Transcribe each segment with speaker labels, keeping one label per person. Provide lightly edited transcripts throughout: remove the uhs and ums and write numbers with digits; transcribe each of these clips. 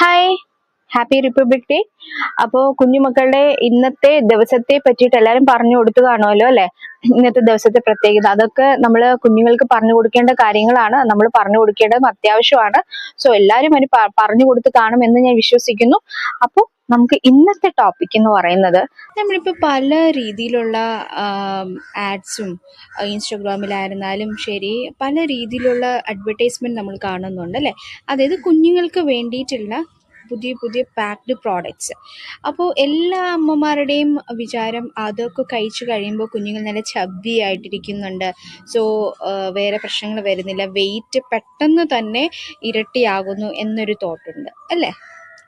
Speaker 1: Hi, happy republic day. അപ്പോ കുഞ്ഞുമക്കളുടെ ഇന്നത്തെ ദിവസത്തെ പറ്റിയിട്ട് എല്ലാരും പറഞ്ഞു കൊടുത്തു കാണുമല്ലോ അല്ലെ? ഇന്നത്തെ ദിവസത്തെ പ്രത്യേകത അതൊക്കെ നമ്മൾ കുഞ്ഞുങ്ങൾക്ക് പറഞ്ഞു കൊടുക്കേണ്ട കാര്യങ്ങളാണ്. നമ്മൾ പറഞ്ഞു കൊടുക്കേണ്ടത് അത്യാവശ്യമാണ്. സോ എല്ലാരും അതിന് പറഞ്ഞു കൊടുത്ത് കാണുമെന്ന് ഞാൻ വിശ്വസിക്കുന്നു. അപ്പോൾ നമുക്ക് ഇന്നത്തെ ടോപ്പിക് എന്ന് പറയുന്നത്
Speaker 2: നമ്മളിപ്പോൾ പല രീതിയിലുള്ള ആഡ്സും ഇൻസ്റ്റഗ്രാമിലായിരുന്നാലും ശരി, പല രീതിയിലുള്ള അഡ്വർടൈസ്മെൻറ്റ് നമ്മൾ കാണുന്നുണ്ട് അല്ലേ? അതായത് കുഞ്ഞുങ്ങൾക്ക് വേണ്ടിയിട്ടുള്ള പുതിയ പുതിയ പാക്ഡ് പ്രോഡക്റ്റ്സ്. അപ്പോൾ എല്ലാ അമ്മമാരുടെയും വിചാരം അതൊക്കെ കഴിച്ചു കഴിയുമ്പോൾ കുഞ്ഞുങ്ങൾ നല്ല ചബ്ബി ആയിട്ടിരിക്കുന്നുണ്ട്. സോ വേറെ പ്രശ്നങ്ങൾ വരുന്നില്ല, വെയിറ്റ് പെട്ടെന്ന് തന്നെ ഇരട്ടിയാകുന്നു എന്നൊരു തോട്ടുണ്ട് അല്ലേ?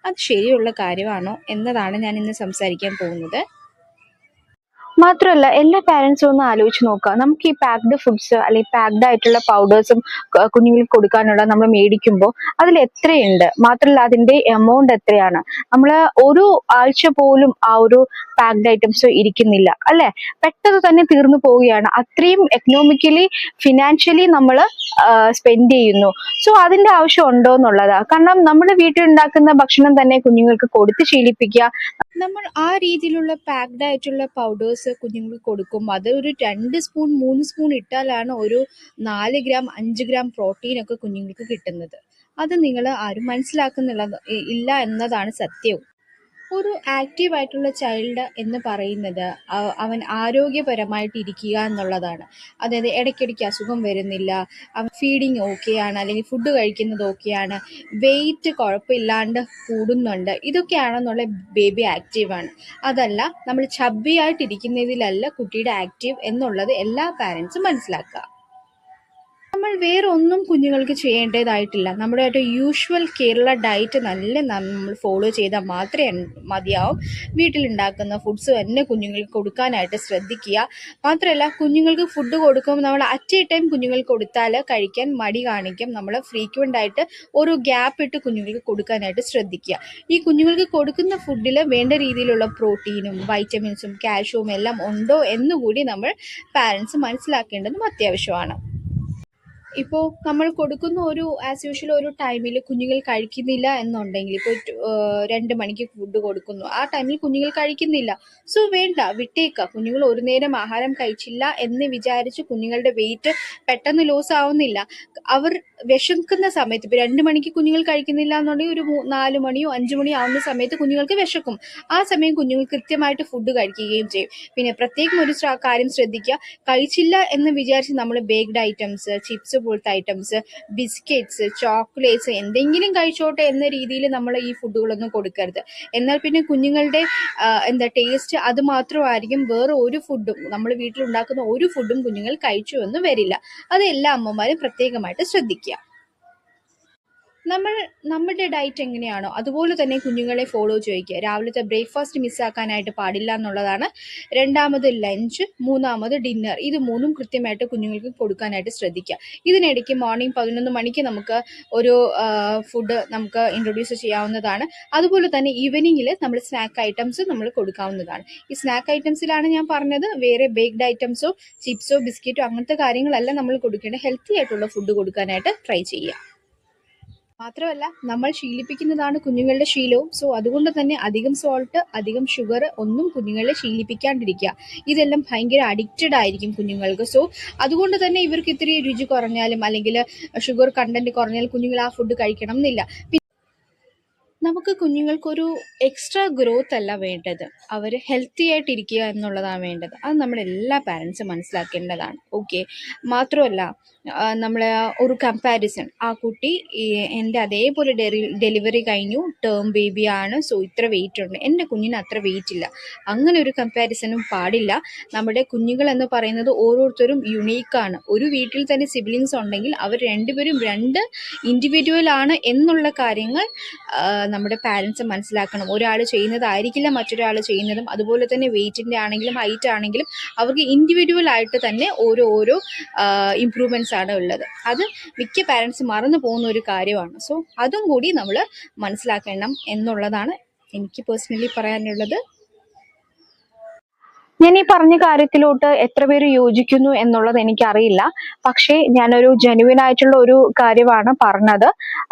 Speaker 2: അത് ശരിയുള്ള കാര്യമാണോ എന്നതാണ് ഞാൻ ഇന്ന് സംസാരിക്കാൻ പോകുന്നത്.
Speaker 1: മാത്രമല്ല എല്ലാ പാരന്റ്സും ഒന്ന് ആലോചിച്ച് നോക്കുക. നമുക്ക് ഈ പാക്ഡ് ഫുഡ്സ് അല്ലെങ്കിൽ പാക്ഡ് ആയിട്ടുള്ള പൗഡേഴ്സും കുഞ്ഞുങ്ങൾക്ക് കൊടുക്കാനുള്ള നമ്മൾ മേടിക്കുമ്പോൾ അതിൽ എത്രയുണ്ട്, മാത്രമല്ല അതിന്റെ എമൗണ്ട് എത്രയാണ്. നമ്മൾ ഒരു ആഴ്ച പോലും ആ ഒരു പാക്ഡ് ഐറ്റംസ് ഇരിക്കുന്നില്ല അല്ലെ, പെട്ടെന്ന് തന്നെ തീർന്നു പോവുകയാണ്. അത്രയും എക്കണോമിക്കലി ഫിനാൻഷ്യലി നമ്മൾ സ്പെൻഡ് ചെയ്യുന്നു. സോ അതിന്റെ ആവശ്യം ഉണ്ടോ എന്നുള്ളതാ. കാരണം നമ്മുടെ വീട്ടിൽ ഉണ്ടാക്കുന്ന ഭക്ഷണം തന്നെ കുഞ്ഞുങ്ങൾക്ക് കൊടുത്ത് ശീലിപ്പിക്കുക.
Speaker 2: നമ്മൾ ആ രീതിയിലുള്ള പാക്ഡ് ആയിട്ടുള്ള പൗഡേഴ്സ് കുഞ്ഞുങ്ങൾക്ക് കൊടുക്കുമ്പോൾ അത് ഒരു 2 സ്പൂൺ 3 സ്പൂൺ ഇട്ടാലാണ് ഒരു 4 ഗ്രാം 5 ഗ്രാം പ്രോട്ടീനൊക്കെ കുഞ്ഞുങ്ങൾക്ക് കിട്ടുന്നത്. അത് നിങ്ങൾ ആരും മനസ്സിലാക്കുന്നില്ല ഇല്ല എന്നതാണ് സത്യവും. ഒരു ആക്റ്റീവ് ആയിട്ടുള്ള ചൈൽഡ് എന്ന് പറയുന്നത് അവൻ ആരോഗ്യപരമായിട്ട് ഇരിക്കുക എന്നുള്ളതാണ്. അതായത് ഇടയ്ക്കിടയ്ക്ക് അസുഖം വരുന്നില്ല, അവൻ ഫീഡിങ് ഓക്കെയാണ്, അല്ലെങ്കിൽ ഫുഡ് കഴിക്കുന്നത് ഓക്കെയാണ്, വെയിറ്റ് കുഴപ്പമില്ലാണ്ട് കൂടുന്നുണ്ട്. ഇതൊക്കെയാണെന്നുള്ള ബേബി ആക്റ്റീവാണ്. അതല്ല നമ്മൾ ചബ്ബി ആയിട്ടിരിക്കുന്നതിലല്ല കുട്ടിയുടെ ആക്റ്റീവ് എന്നുള്ളത് എല്ലാ പാരൻസും മനസ്സിലാക്കുക. നമ്മൾ വേറെ ഒന്നും കുഞ്ഞുങ്ങൾക്ക് ചെയ്യേണ്ടതായിട്ടില്ല. നമ്മുടെ യൂഷ്വൽ കേരള ഡയറ്റ് നമ്മൾ ഫോളോ ചെയ്താൽ മാത്രമേ മതിയാവും. വീട്ടിലുണ്ടാക്കുന്ന ഫുഡ്സ് തന്നെ കുഞ്ഞുങ്ങൾക്ക് കൊടുക്കാനായിട്ട് ശ്രദ്ധിക്കുക. മാത്രമല്ല കുഞ്ഞുങ്ങൾക്ക് ഫുഡ് കൊടുക്കുമ്പോൾ നമ്മൾ അറ്റ് എ ടൈം കുഞ്ഞുങ്ങൾക്ക് കൊടുത്താൽ കഴിക്കാൻ മടി കാണിക്കും. നമ്മൾ ഫ്രീക്വൻ്റ് ആയിട്ട് ഒരു ഗ്യാപ്പ് ഇട്ട് കുഞ്ഞുങ്ങൾക്ക് കൊടുക്കാനായിട്ട് ശ്രദ്ധിക്കുക. ഈ കുഞ്ഞുങ്ങൾക്ക് കൊടുക്കുന്ന ഫുഡിൽ വേണ്ട രീതിയിലുള്ള പ്രോട്ടീനും വൈറ്റമിൻസും കാൽഷ്യവും എല്ലാം ഉണ്ടോ എന്നുകൂടി നമ്മൾ പാരൻസ് മനസ്സിലാക്കേണ്ടതും അത്യാവശ്യമാണ്. ഇപ്പോൾ നമ്മൾ കൊടുക്കുന്ന ഒരു ആസ് യൂഷ്വൽ ഒരു ടൈമിൽ കുഞ്ഞുങ്ങൾ കഴിക്കുന്നില്ല എന്നുണ്ടെങ്കിൽ, ഇപ്പോൾ 2 മണിക്ക് ഫുഡ് കൊടുക്കുന്നു, ആ ടൈമിൽ കുഞ്ഞുങ്ങൾ കഴിക്കുന്നില്ല, സോ വേണ്ട, വിട്ടേക്കുക. കുഞ്ഞുങ്ങൾ ഒരു നേരം ആഹാരം കഴിച്ചില്ല എന്ന് വിചാരിച്ച് കുഞ്ഞുങ്ങളുടെ വെയിറ്റ് പെട്ടെന്ന് ലോസ് ആവുന്നില്ല. അവർ വിശക്കുന്ന സമയത്ത്, ഇപ്പോൾ 2 മണിക്ക് കുഞ്ഞുങ്ങൾ കഴിക്കുന്നില്ല എന്നുണ്ടെങ്കിൽ ഒരു 4 മണിയോ 5 മണിയോ ആവുന്ന സമയത്ത് കുഞ്ഞുങ്ങൾക്ക് വിശക്കും. ആ സമയം കുഞ്ഞുങ്ങൾ കൃത്യമായിട്ട് ഫുഡ് കഴിക്കുകയും ചെയ്യും. പിന്നെ പ്രത്യേകം ഒരു കാര്യം ശ്രദ്ധിക്കുക, കഴിച്ചില്ല എന്ന് വിചാരിച്ച് നമ്മൾ ബേക്ക്ഡ് ഐറ്റംസ്, ചിപ്സ് പോലത്തെ ഐറ്റംസ്, ബിസ്ക്കറ്റ്സ്, ചോക്ലേറ്റ്സ് എന്തെങ്കിലും കഴിച്ചോട്ടെ എന്ന രീതിയിൽ നമ്മൾ ഈ ഫുഡുകളൊന്നും കൊടുക്കരുത്. എന്നാൽ പിന്നെ കുഞ്ഞുങ്ങളുടെ ടേസ്റ്റ് അത് മാത്രമായിരിക്കും. വേറെ ഒരു ഫുഡും, നമ്മൾ വീട്ടിലുണ്ടാക്കുന്ന ഒരു ഫുഡും കുഞ്ഞുങ്ങൾ കഴിച്ചു എന്ന് വരില്ല. അത് എല്ലാ അമ്മമാരും പ്രത്യേകമായിട്ട് ശ്രദ്ധിക്കുക. നമ്മുടെ ഡയറ്റ് എങ്ങനെയാണോ അതുപോലെ തന്നെ കുഞ്ഞുങ്ങളെ ഫോളോ ചെയ്യുക. രാവിലത്തെ ബ്രേക്ക്ഫാസ്റ്റ് മിസ്സാക്കാനായിട്ട് പാടില്ല എന്നുള്ളതാണ്. രണ്ടാമത് ലഞ്ച്, മൂന്നാമത് ഡിന്നർ. ഇത് മൂന്നും കൃത്യമായിട്ട് കുഞ്ഞുങ്ങൾക്ക് കൊടുക്കാനായിട്ട് ശ്രദ്ധിക്കുക. ഇതിനിടയ്ക്ക് മോർണിംഗ് 11 മണിക്ക് നമുക്ക് ഒരു ഫുഡ് നമുക്ക് ഇൻട്രൊഡ്യൂസ് ചെയ്യാവുന്നതാണ്. അതുപോലെ തന്നെ ഈവനിങ്ങിൽ നമ്മൾ സ്നാക്ക് ഐറ്റംസ് നമ്മൾ കൊടുക്കാവുന്നതാണ്. ഈ സ്നാക്ക് ഐറ്റംസിലാണ് ഞാൻ പറഞ്ഞത്, വേറെ ബേക്ക്ഡ് ഐറ്റംസോ ചിപ്സോ ബിസ്ക്കറ്റോ അങ്ങനത്തെ കാര്യങ്ങളല്ല നമ്മൾ കൊടുക്കേണ്ട. ഹെൽത്തി ആയിട്ടുള്ള ഫുഡ് കൊടുക്കാനായിട്ട് ട്രൈ ചെയ്യുക. മാത്രമല്ല നമ്മൾ ശീലിപ്പിക്കുന്നതാണ് കുഞ്ഞുങ്ങളുടെ ശീലവും. സോ അതുകൊണ്ട് തന്നെ അധികം സോൾട്ട്, അധികം ഷുഗർ ഒന്നും കുഞ്ഞുങ്ങളെ ശീലിപ്പിക്കാണ്ടിരിക്കുക. ഇതെല്ലാം ഭയങ്കര അഡിക്റ്റഡ് ആയിരിക്കും കുഞ്ഞുങ്ങൾക്ക്. സോ അതുകൊണ്ട് തന്നെ ഇവർക്ക് ഇത്തിരി രുചി കുറഞ്ഞാലും അല്ലെങ്കിൽ ഷുഗർ കണ്ടന്റ് കുറഞ്ഞാലും കുഞ്ഞുങ്ങൾ ആ ഫുഡ് കഴിക്കണം എന്നില്ല. നമുക്ക് കുഞ്ഞുങ്ങൾക്കൊരു എക്സ്ട്രാ ഗ്രോത്ത് അല്ല വേണ്ടത്, അവർ ഹെൽത്തി ആയിട്ടിരിക്കുക എന്നുള്ളതാണ് വേണ്ടത്. അത് നമ്മളെല്ലാ പാരൻസും മനസ്സിലാക്കേണ്ടതാണ്. ഓക്കെ. മാത്രമല്ല നമ്മൾ ഒരു കമ്പാരിസൺ, ആ കുട്ടി എൻ്റെ അതേപോലെ ഡെലിവറി കഴിഞ്ഞു, ടേം ബേബിയാണ്, സോ ഇത്ര വെയിറ്റ് ഉണ്ട്, എൻ്റെ കുഞ്ഞിന് അത്ര വെയിറ്റ് ഇല്ല, അങ്ങനെ ഒരു കമ്പാരിസണും പാടില്ല. നമ്മുടെ കുഞ്ഞുങ്ങൾ എന്ന് പറയുന്നത് ഓരോരുത്തരും യുണീക്കാണ്. ഒരു വീട്ടിൽ തന്നെ സിബ്ലിങ്സ് ഉണ്ടെങ്കിൽ അവർ രണ്ടുപേരും രണ്ട് ഇൻഡിവിജ്വൽ ആണ് എന്നുള്ള കാര്യങ്ങൾ നമ്മുടെ പാരൻസ് മനസ്സിലാക്കണം. ഒരാൾ ചെയ്യുന്നതായിരിക്കില്ല മറ്റൊരാൾ ചെയ്യുന്നതും. അതുപോലെ തന്നെ വെയിറ്റിൻ്റെ ആണെങ്കിലും ഹൈറ്റ് ആണെങ്കിലും അവർക്ക് ഇൻഡിവിജ്വൽ ആയിട്ട് തന്നെ ഓരോ ഇമ്പ്രൂവ്മെൻറ്റ്സ് ആണ് ഉള്ളത്. അത് മിക്ക പാരൻസ് മറന്നു പോകുന്ന ഒരു കാര്യമാണ്. സോ അതും കൂടി നമ്മൾ മനസ്സിലാക്കണം എന്നുള്ളതാണ് എനിക്ക് പേഴ്സണലി പറയാനുള്ളത്.
Speaker 1: ഞാൻ ഈ പറഞ്ഞ കാര്യത്തിലോട്ട് എത്ര പേര് യോജിക്കുന്നു എന്നുള്ളത് എനിക്കറിയില്ല. പക്ഷേ ഞാനൊരു ജെന്യുവിൻ ആയിട്ടുള്ള ഒരു കാര്യമാണ് പറഞ്ഞത്.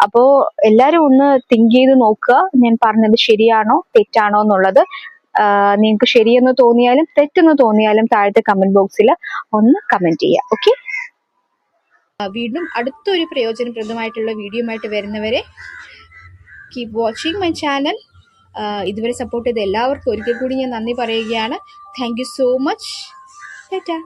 Speaker 1: അപ്പോ എല്ലാരും ഒന്ന് തിങ്ക് ചെയ്ത് നോക്കുക, ഞാൻ പറഞ്ഞത് ശരിയാണോ തെറ്റാണോ എന്നുള്ളത്. നിങ്ങൾക്ക് ശരിയെന്ന് തോന്നിയാലും തെറ്റെന്ന് തോന്നിയാലും താഴത്തെ കമന്റ് ബോക്സിൽ ഒന്ന് കമന്റ് ചെയ്യുക. ഓക്കെ,
Speaker 2: വീണ്ടും അടുത്തൊരു പ്രയോജനപ്രദമായിട്ടുള്ള വീഡിയോയുമായിട്ട് വരുന്നവരെ കീപ് വാച്ചിങ് മൈ ചാനൽ. ഇതുവരെ സപ്പോർട്ട് ചെയ്ത എല്ലാവർക്കും ഒരിക്കൽ കൂടി ഞാൻ നന്ദി പറയുകയാണ്. Thank you so much. Tata.